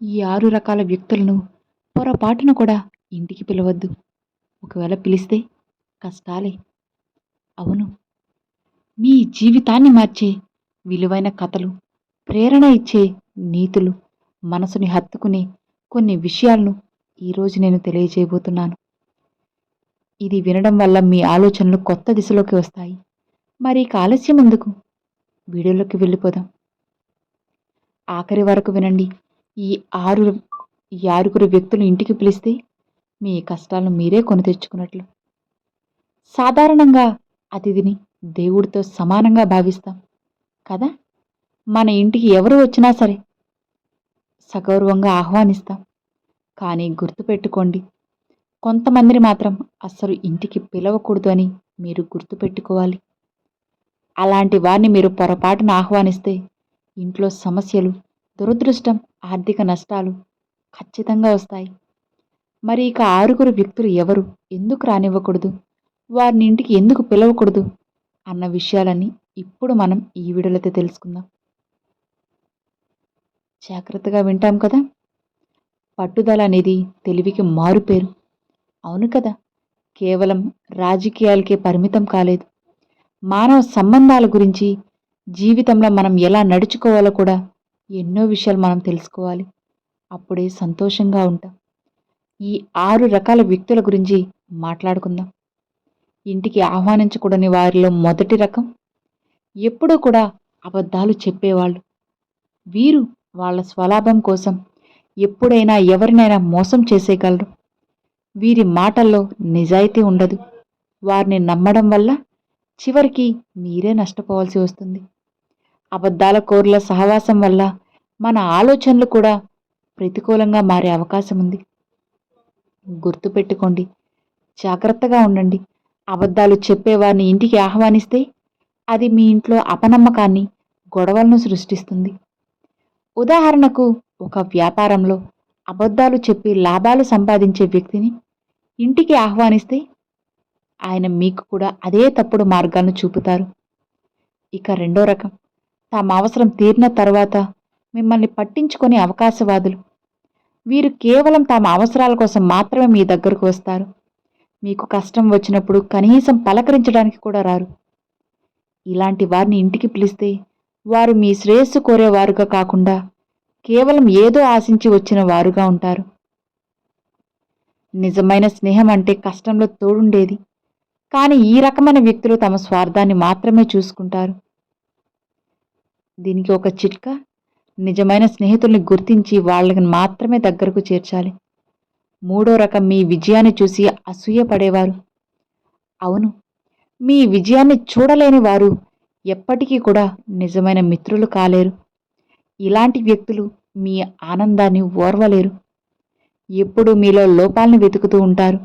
ఈ 6 రకాల వ్యక్తులను పొరపాటున కూడా ఇంటికి పిలవద్దు. ఒకవేళ పిలిస్తే కష్టాలే. అవును. మీ జీవితాన్ని మార్చే విలువైన కథలు, ప్రేరణ ఇచ్చే నీతులు, మనసుని హత్తుకునే కొన్ని విషయాలను ఈరోజు నేను తెలియజేయబోతున్నాను. ఇది వినడం వల్ల మీ ఆలోచనలు కొత్త దిశలోకి వస్తాయి. మరి ఇక ఆలస్యం ఎందుకు? వీడియోలోకి వెళ్ళిపోదాం. ఆఖరి వరకు వినండి. ఈ ఆరు ఈ ఆరుగురు వ్యక్తులు ఇంటికి పిలిస్తే మీ కష్టాలను మీరే కొని తెచ్చుకున్నట్లు. సాధారణంగా అతిథిని దేవుడితో సమానంగా భావిస్తాం కదా. మన ఇంటికి ఎవరు వచ్చినా సరే సగౌరవంగా ఆహ్వానిస్తాం. కానీ గుర్తుపెట్టుకోండి, కొంతమందిని మాత్రం అస్సలు ఇంటికి పిలవకూడదు అని మీరు గుర్తుపెట్టుకోవాలి. అలాంటి వారిని మీరు పొరపాటున ఆహ్వానిస్తే ఇంట్లో సమస్యలు, దురదృష్టం, ఆర్థిక నష్టాలు ఖచ్చితంగా వస్తాయి. మరి ఇక ఆరుగురు వ్యక్తులు ఎవరు, ఎందుకు రానివ్వకూడదు, వారిని ఇంటికి ఎందుకు పిలవకూడదు అన్న విషయాలన్నీ ఇప్పుడు మనం ఈ వీడియోలో తెలుసుకుందాం. జాగ్రత్తగా వింటాం కదా. పట్టుదల అనేది తెలివికి మారుపేరు. అవును కదా. కేవలం రాజకీయాలకే పరిమితం కాలేదు. మానవ సంబంధాల గురించి, జీవితంలో మనం ఎలా నడుచుకోవాలో కూడా ఎన్నో విషయాలు మనం తెలుసుకోవాలి. అప్పుడే సంతోషంగా ఉంటాం. ఈ 6 రకాల వ్యక్తుల గురించి మాట్లాడుకుందాం. ఇంటికి ఆహ్వానించకూడని వారిలో మొదటి రకం, ఎప్పుడూ కూడా అబద్ధాలు చెప్పేవాళ్ళు. వీరు వాళ్ళ స్వలాభం కోసం ఎప్పుడైనా ఎవరినైనా మోసం చేసేయగలరు. వీరి మాటల్లో నిజాయితీ ఉండదు. వారిని నమ్మడం వల్ల చివరికి మీరే నష్టపోవాల్సి వస్తుంది. అబద్ధాల కోరుల సహవాసం వల్ల మన ఆలోచనలు కూడా ప్రతికూలంగా మారే అవకాశం ఉంది. గుర్తుపెట్టుకోండి, జాగ్రత్తగా ఉండండి. అబద్ధాలు చెప్పేవారిని ఇంటికి ఆహ్వానిస్తే అది మీ ఇంట్లో అపనమ్మకాన్ని, గొడవలను సృష్టిస్తుంది. ఉదాహరణకు, ఒక వ్యాపారంలో అబద్ధాలు చెప్పి లాభాలు సంపాదించే వ్యక్తిని ఇంటికి ఆహ్వానిస్తే ఆయన మీకు కూడా అదే తప్పుడు మార్గాలను చూపుతారు. ఇక రెండో రకం, తమ అవసరం తీరిన తర్వాత మిమ్మల్ని పట్టించుకునే అవకాశవాదులు. వీరు కేవలం తమ అవసరాల కోసం మాత్రమే మీ దగ్గరకు వస్తారు. మీకు కష్టం వచ్చినప్పుడు కనీసం పలకరించడానికి కూడా రారు. ఇలాంటి వారిని ఇంటికి పిలిస్తే వారు మీ శ్రేయస్సు కోరేవారుగా కాకుండా కేవలం ఏదో ఆశించి వచ్చిన వారుగా ఉంటారు. నిజమైన స్నేహం అంటే కష్టంలో తోడుండేది. కానీ ఈ రకమైన వ్యక్తులు తమ స్వార్థాన్ని మాత్రమే చూసుకుంటారు. దీనికి ఒక చిట్కా: నిజమైన స్నేహితుల్ని గుర్తించి వాళ్ళని మాత్రమే దగ్గరకు చేర్చాలి. మూడో రకం, మీ విజయాన్ని చూసి అసూయపడేవారు. అవును, మీ విజయాన్ని చూడలేని వారు ఎప్పటికీ కూడా నిజమైన మిత్రులు కాలేరు. ఇలాంటి వ్యక్తులు మీ ఆనందాన్ని ఓర్వలేరు. ఎప్పుడూ మీలో లోపాలను వెతుకుతూ ఉంటారు.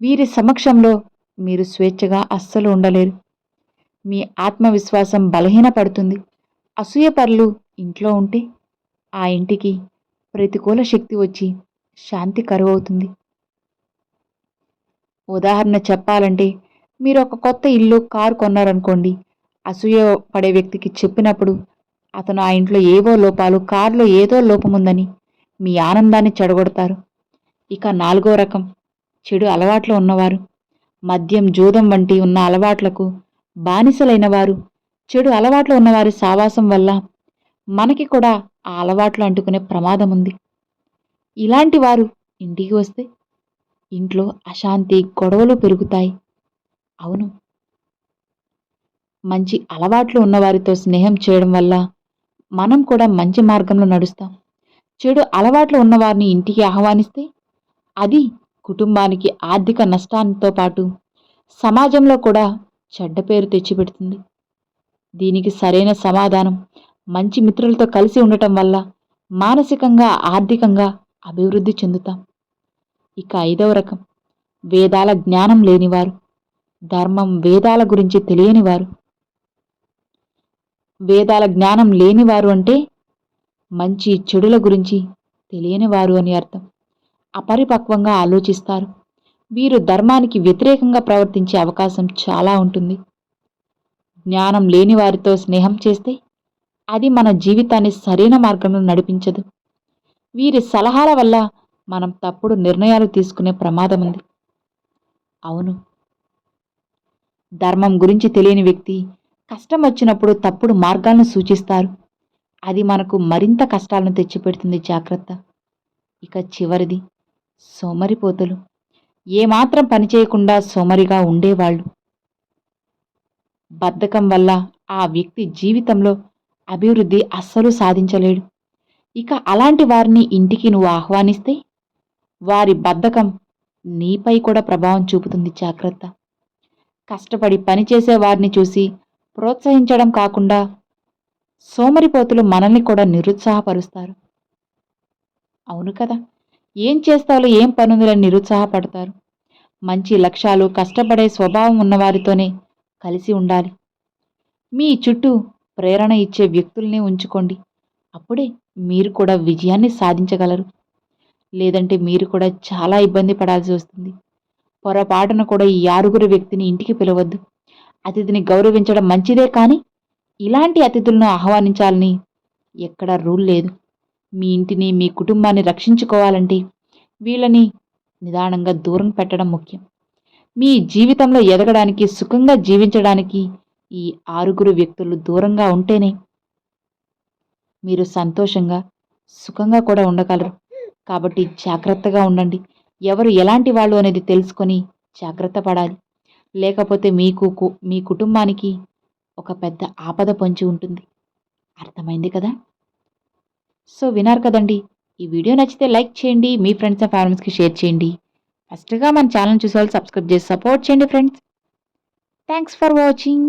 వీరి సమక్షంలో మీరు స్వేచ్ఛగా అస్సలు ఉండలేరు. మీ ఆత్మవిశ్వాసం బలహీనపడుతుంది. అసూయపరులు ఇంట్లో ఉంటే ఆ ఇంటికి ప్రతికూల శక్తి వచ్చి శాంతి కరువవుతుంది. ఉదాహరణ చెప్పాలంటే, మీరు ఒక కొత్త ఇల్లు, కారు కొన్నారనుకోండి. అసూయ పడే వ్యక్తికి చెప్పినప్పుడు అతను ఆ ఇంట్లో ఏవో లోపాలు, కారులో ఏదో లోపముందని మీ ఆనందాన్ని చెడగొడతారు. ఇక నాలుగో రకం, చెడు అలవాట్లు ఉన్నవారు. మద్యం, జూదం వంటి ఉన్న అలవాట్లకు బానిసలైన వారు. చెడు అలవాట్లు ఉన్నవారి సావాసం వల్ల మనకి కూడా ఆ అలవాట్లు అంటుకునే ప్రమాదం ఉంది. ఇలాంటి వారు ఇంటికి వస్తే ఇంట్లో అశాంతి, గొడవలు పెరుగుతాయి. అవును, మంచి అలవాట్లు ఉన్నవారితో స్నేహం చేయడం వల్ల మనం కూడా మంచి మార్గంలో నడుస్తాం. చెడు అలవాట్లు ఉన్నవారిని ఇంటికి ఆహ్వానిస్తే అది కుటుంబానికి ఆర్థిక నష్టాలతో పాటు సమాజంలో కూడా చెడ్డ పేరు తెచ్చిపెడుతుంది. దీనికి సరైన సమాధానం, మంచి మిత్రులతో కలిసి ఉండటం వల్ల మానసికంగా, ఆర్థికంగా అభివృద్ధి చెందుతాం. ఇక ఐదవ రకం, వేదాల జ్ఞానం లేనివారు. ధర్మం, వేదాల గురించి తెలియనివారు. వేదాల జ్ఞానం లేనివారు అంటే మంచి చెడుల గురించి తెలియనివారు అని అర్థం. అపరిపక్వంగా ఆలోచిస్తారు. వీరు ధర్మానికి వ్యతిరేకంగా ప్రవర్తించే అవకాశం చాలా ఉంటుంది. జ్ఞానం లేని వారితో స్నేహం చేస్తే అది మన జీవితాన్ని సరైన మార్గంలో నడిపించదు. వీరి సలహాల వల్ల మనం తప్పుడు నిర్ణయాలు తీసుకునే ప్రమాదం ఉంది. అవును, ధర్మం గురించి తెలియని వ్యక్తి కష్టం వచ్చినప్పుడు తప్పుడు మార్గాలను సూచిస్తారు. అది మనకు మరింత కష్టాలను తెచ్చిపెడుతుంది. జాగ్రత్త. ఇక చివరిది, సోమరిపోతులు. ఏమాత్రం పని చేయకుండా సోమరిగా ఉండేవాళ్ళు. బద్ధకం వల్ల ఆ వ్యక్తి జీవితంలో అభివృద్ధి అస్సలు సాధించలేడు. ఇక అలాంటి వారిని ఇంటికి నువ్వు ఆహ్వానిస్తే వారి బద్ధకం నీపై కూడా ప్రభావం చూపుతుంది. జాగ్రత్త. కష్టపడి పనిచేసే వారిని చూసి ప్రోత్సహించడం కాకుండా సోమరిపోతులు మనల్ని కూడా నిరుత్సాహపరుస్తారు. అవును కదా, ఏం చేస్తాలో ఏం పనుందని నిరుత్సాహపడతారు. మంచి లక్ష్యాలు, కష్టపడే స్వభావం ఉన్నవారితోనే కలిసి ఉండాలి. మీ చుట్టూ ప్రేరణ ఇచ్చే వ్యక్తుల్ని ఉంచుకోండి. అప్పుడే మీరు కూడా విజయాన్ని సాధించగలరు. లేదంటే మీరు కూడా చాలా ఇబ్బంది పడాల్సి వస్తుంది. పొరపాటున కూడా ఈ 6 వ్యక్తిని ఇంటికి పిలవద్దు. అతిథిని గౌరవించడం మంచిదే, కానీ ఇలాంటి అతిథులను ఆహ్వానించాలని ఎక్కడా రూల్ లేదు. మీ ఇంటిని, మీ కుటుంబాన్ని రక్షించుకోవాలంటే వీళ్ళని నిదానంగా దూరం పెట్టడం ముఖ్యం. మీ జీవితంలో ఎదగడానికి, సుఖంగా జీవించడానికి ఈ 6 వ్యక్తులు దూరంగా ఉంటేనే మీరు సంతోషంగా, సుఖంగా కూడా ఉండగలరు. కాబట్టి జాగ్రత్తగా ఉండండి. ఎవరు ఎలాంటి వాళ్ళు అనేది తెలుసుకొని జాగ్రత్త పడాలి. లేకపోతే మీ కుటుంబానికి ఒక పెద్ద ఆపద పొంచి ఉంటుంది. అర్థమైంది కదా? సో విన్నారు కదండి. ఈ వీడియో నచ్చితే లైక్ చేయండి. మీ ఫ్రెండ్స్ అండ్ ఫ్యామిలీస్కి షేర్ చేయండి. ఫస్ట్గా మన ఛానల్ చూసే వాళ్ళు సబ్స్క్రైబ్ చేసి సపోర్ట్ చేయండి ఫ్రెండ్స్. Thanks for watching.